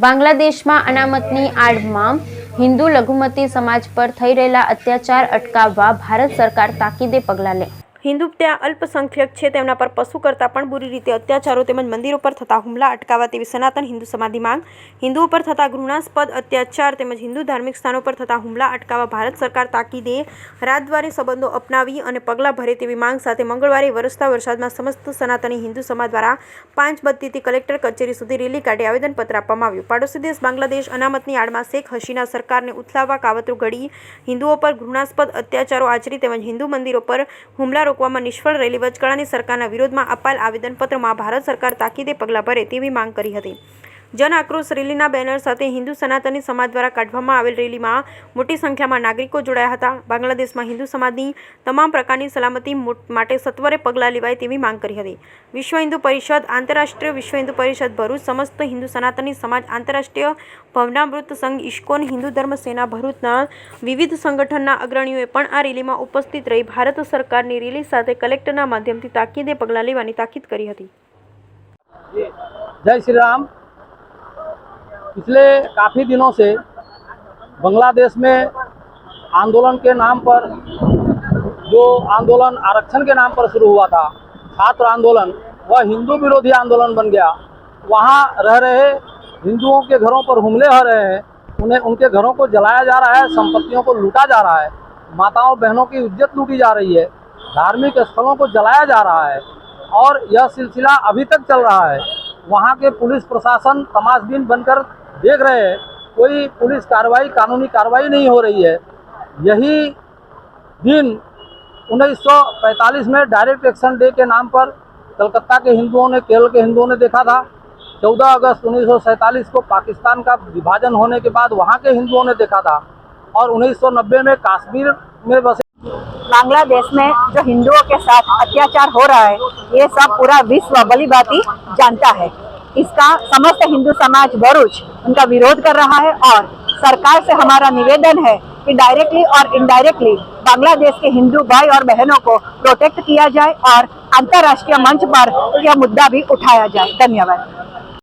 બાંગ્લાદેશમાં અનામતની આડમાં હિન્દુ લઘુમતી સમાજ પર થઈ રહેલા અત્યાચાર અટકાવવા ભારત સરકાર તાકીદે પગલાં લે। હિન્દુ ત્યાં અલ્પસંખ્યક છે, તેમના પર પશુ કરતાં પણ બુરી રીતે અત્યાચારો તેમજ મંદિરો પર થતા હુમલા અટકાવવા તેવી સનાતન હિન્દુ સમાજની માંગ। હિન્દુઓ પર થતા ઘૃણાસ્પદ અત્યાચાર તેમજ હિન્દુ ધાર્મિક સ્થાનો પર થતા હુમલા અટકાવવા ભારત સરકાર તાકીદે રાજદ્વારી સંબંધો અપનાવી અને પગલાં ભરે તેવી માંગ સાથે મંગળવારે વરસતા વરસાદમાં સમસ્ત સનાતની હિન્દુ સમાજ દ્વારા 5 બત્તીથી કલેક્ટર કચેરી સુધી રેલી કાઢી આવેદનપત્ર આપવામાં આવ્યું। પાડોશી દેશ બાંગ્લાદેશ અનામતની આડમાં શેખ હસીના સરકારને ઉથલાવવા કાવતરું ઘડી હિન્દુઓ પર ઘૃણાસ્પદ અત્યાચારો આચરી તેમજ હિન્દુ મંદિરો પર હુમલા રોકવામાં નિષ્ફળ રહેલી વચગાળાની સરકારના વિરોધમાં અપાયેલ આવેદનપત્રમાં ભારત સરકાર તાકીદે પગલાં ભરે તેવી માંગ કરી હતી। જન આક્રોશ રેલીના બેનર સાથે હિન્દુ સનાતની સમાજ દ્વારા કાઢવામાં આવેલ રેલીમાં મોટી સંખ્યામાં નાગરિકો જોડાયા હતા। બાંગ્લાદેશમાં હિન્દુ સમાજની તમામ પ્રકારની સલામતી માટે સત્વરે પગલાં લેવાય તેવી માંગ કરી હતી। વિશ્વ હિન્દુ પરિષદ આંતરરાષ્ટ્રીય વિશ્વ હિન્દુ પરિષદ ભરૂચ, સમસ્ત હિન્દુ સનાતની સમાજ આંતરરાષ્ટ્રીય ભવનામૃત સંઘ, ઇસ્કોન, હિન્દુ ધર્મ સેના ભરૂચના વિવિધ સંગઠનના અગ્રણીઓએ પણ આ રેલીમાં ઉપસ્થિત રહી ભારત સરકારની રેલી સાથે કલેક્ટરના માધ્યમથી તાકીદે પગલાં લેવાની તાકીદ કરી હતી। जय श्री राम। पिछले काफ़ी दिनों से बांग्लादेश में आंदोलन के नाम पर जो आंदोलन आरक्षण के नाम पर शुरू हुआ था, छात्र आंदोलन, वह हिंदू विरोधी आंदोलन बन गया। वहाँ रह रहे हिंदुओं के घरों पर हमले हो रहे हैं, उन्हें उनके घरों को जलाया जा रहा है, संपत्तियों को लूटा जा रहा है, माताओं बहनों की इज्जत लूटी जा रही है, धार्मिक स्थलों को जलाया जा रहा है और यह सिलसिला अभी तक चल रहा है। वहाँ के पुलिस प्रशासन तमाशबीन बनकर देख रहे हैं, कोई पुलिस कार्रवाई, कानूनी कार्रवाई नहीं हो रही है। यही दिन 1945 में डायरेक्ट एक्शन डे के नाम पर कलकत्ता के हिंदुओं ने, केरल के हिंदुओं ने देखा था। 14 अगस्त 1947 को पाकिस्तान का विभाजन होने के बाद वहाँ के हिंदुओं ने देखा था और 1990 में कश्मीर में बसे बांग्लादेश में जो हिंदुओं के साथ अत्याचार हो रहा है, ये सब पूरा विश्व भली भांति जानता है। इसका समस्त हिंदू समाज भरूच उनका विरोध कर रहा है और सरकार से हमारा निवेदन है कि डायरेक्टली और इनडायरेक्टली बांग्लादेश के हिंदू भाई और बहनों को प्रोटेक्ट किया जाए और अंतर्राष्ट्रीय मंच पर यह मुद्दा भी उठाया जाए। धन्यवाद।